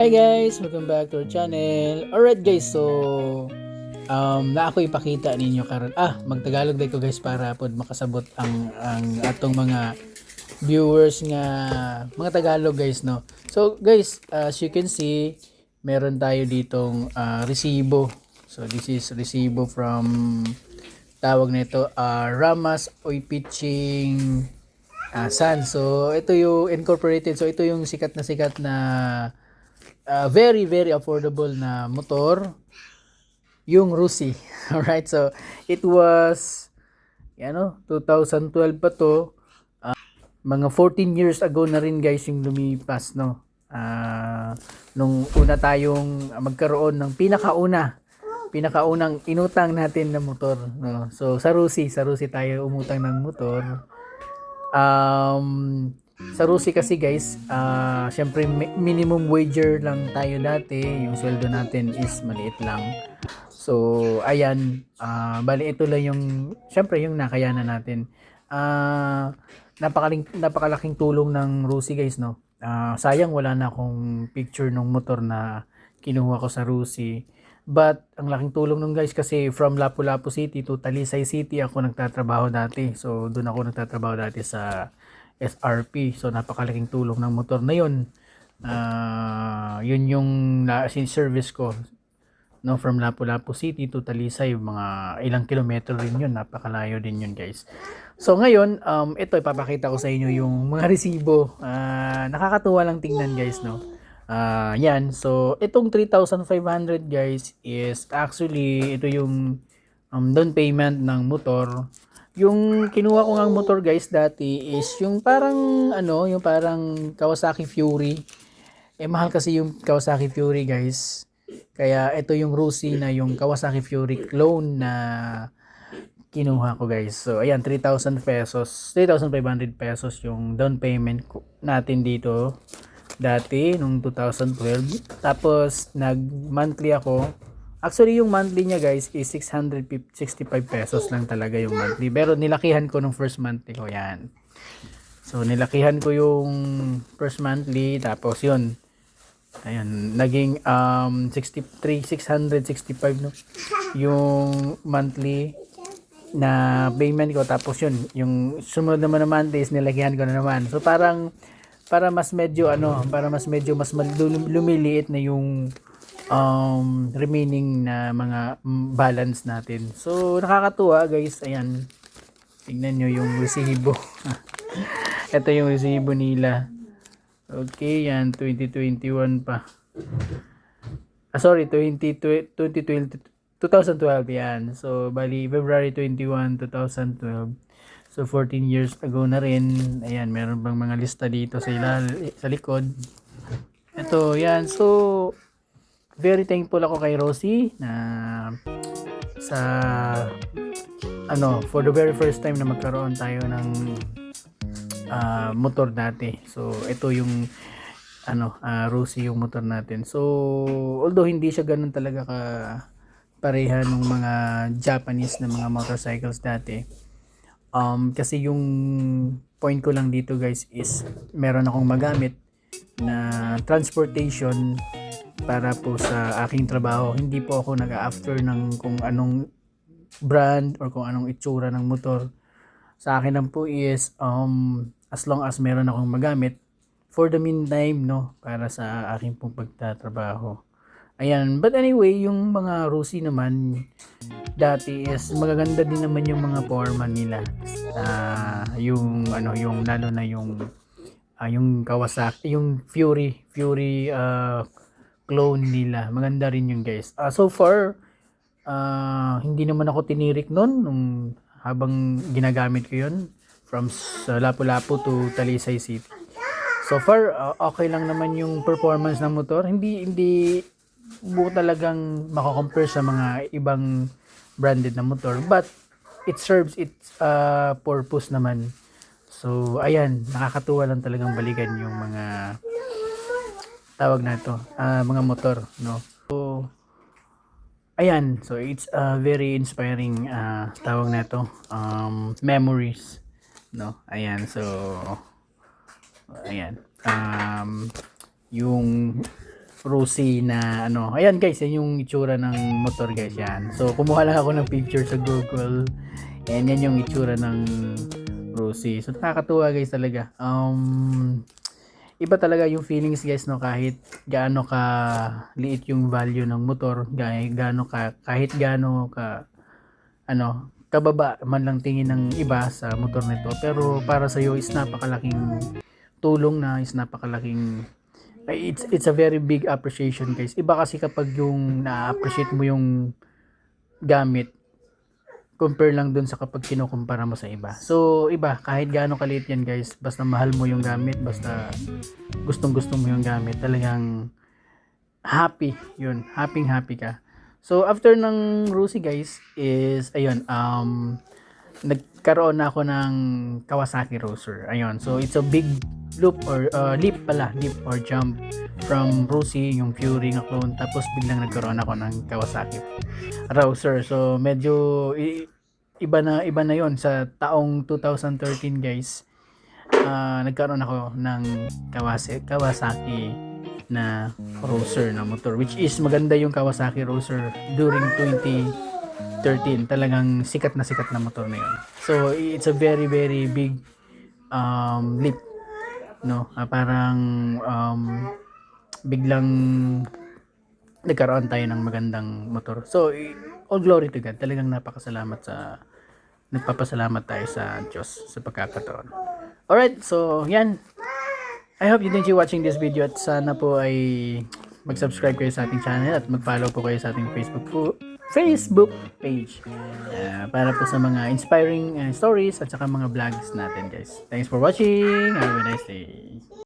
Hi guys! Welcome back to our channel. Alright guys, so na ako ipakita ninyo karon magtagalog day ko guys para pod makasabot ang atong mga viewers nga mga Tagalog guys, no. So guys, as you can see, meron tayo ditong resibo. So this is resibo from tawag nito Ramas Oy Pitching San. So ito yung incorporated. So ito yung sikat na very very affordable na motor, yung Rusi. Alright, so it was 2012 pa to. Mga 14 years ago na rin guys yung lumipas, no. Nung una tayong magkaroon ng pinakaunang inutang natin na motor, no. So sa Rusi tayo umutang ng motor. Sa Rusi kasi guys, syempre minimum wager lang tayo dati, yung sweldo natin is maliit lang. So ayan, bali ito lang yung syempre yung nakayanan natin. Napakalaking tulong ng Rusi guys, no. Sayang wala na akong picture ng motor na kinuha ko sa Rusi. But ang laking tulong nung guys kasi from Lapu-Lapu City to Talisay City ako nagtatrabaho dati. So doon ako nagtatrabaho dati sa SRP. So napakalaking tulong ng motor na yun. Yun yung service ko, no, from Lapu-Lapu City to Talisay, mga ilang kilometro rin yun, napakalayo din yun guys. So ngayon, ito ipapakita ko sa inyo yung mga resibo. Nakakatuwa lang tingnan guys, no. Yan, so itong 3,500 guys is actually ito yung down payment ng motor. Yung kinuha ko ngang motor guys dati is yung parang yung parang Kawasaki Fury. Mahal kasi yung Kawasaki Fury guys. Kaya ito yung Rusi na yung Kawasaki Fury clone na kinuha ko guys. So ayan, 3,000 pesos, 3,500 pesos yung down payment natin dito dati nung 2012. Tapos nag monthly ako. Actually yung monthly niya guys is 665 pesos lang talaga yung monthly. Pero nilakihan ko nung first monthly ko yan. So nilakihan ko yung first monthly, tapos yun. Ayun, naging 665 no. Yung monthly na payment ko, tapos yun, yung sumunod naman na monthly is nilakihan ko na naman. So parang para mas medyo mas lumiliit na yung remaining na mga balance natin. So nakakatuwa guys, ayan. Tingnan nyo yung resibo. Ito yung resibo nila. Okay, yan 2021 pa. Sorry, 2012 yan. So bali February 21, 2012. So 14 years ago na rin. Ayan, meron bang mga lista dito sa likod. Ito, yan. So very thankful ako kay Rosie na for the very first time na magkaroon tayo ng motor dati. So ito yung Rosie yung motor natin. So although hindi siya ganun talaga ka pareha ng mga Japanese na mga motorcycles dati. Kasi yung point ko lang dito guys is meron akong magamit na transportation para po sa aking trabaho. Hindi po ako nag-after ng kung anong brand or kung anong itsura ng motor. Sa akin lang po is as long as meron akong magamit for the meantime, no, para sa aking pong pagtatrabaho. Ayan, but anyway, yung mga Rusi naman dati is magaganda din naman yung mga foreman nila. Yung lalo na yung Kawasaki, yung Fury clone nila. Maganda rin yun guys. So far hindi naman ako tinirik noon nung habang ginagamit ko yun from Lapu-Lapu to Talisay City. So far okay lang naman yung performance ng motor. Hindi buo talagang makakompare sa mga ibang branded na motor, but it serves its purpose naman. So ayan, nakakatuwa lang talagang balikan yung mga tawag na ito, mga motor, no. So ayan, so it's very inspiring tawag na ito, memories, no. Ayan, so ayan, yung Rusi na ano. Ayan guys, yan yung itsura ng motor guys yan. So kumuha lang ako ng picture sa Google. And yan yung itsura ng Rusi. So nakakatuwa guys talaga. Iba talaga yung feelings guys no, kahit gaano ka liit yung value ng motor, kahit gaano ka ano, kababa man lang tingin ng iba sa motor nito, pero para sa iyo is napakalaking tulong na, is napakalaking it's a very big appreciation guys. Iba kasi kapag yung na-appreciate mo yung gamit compare lang dun sa kapag kinukumpara mo sa iba. So, iba, kahit gaano kaliit yan guys, basta mahal mo yung gamit, basta gustong-gusto mo yung gamit, talagang happy, yun, happy ka. So, after ng Rusi guys, is, ayun, nagkaroon na ako ng Kawasaki Roser. Ayun, so it's a big leap or jump from Rusi, yung Fury nga clone, tapos biglang nagkaroon ako ng Kawasaki Roser. So, medyo iba na yon sa taong 2013 guys. Nagkaroon ako ng Kawasaki na Roser na motor, which is maganda yung Kawasaki Roser during 2013. Talagang sikat na motor na yun. So it's a very big leap, no? Parang biglang nagkaroon tayo ng magandang motor. So all glory to God. Talagang nagpapasalamat tayo sa Diyos sa pagkakataon. Alright, so yan. I hope you enjoy watching this video at sana po ay mag-subscribe kayo sa ating channel at mag-follow po kayo sa ating Facebook page para po sa mga inspiring stories at saka mga vlogs natin guys. Thanks for watching. Have a nice day.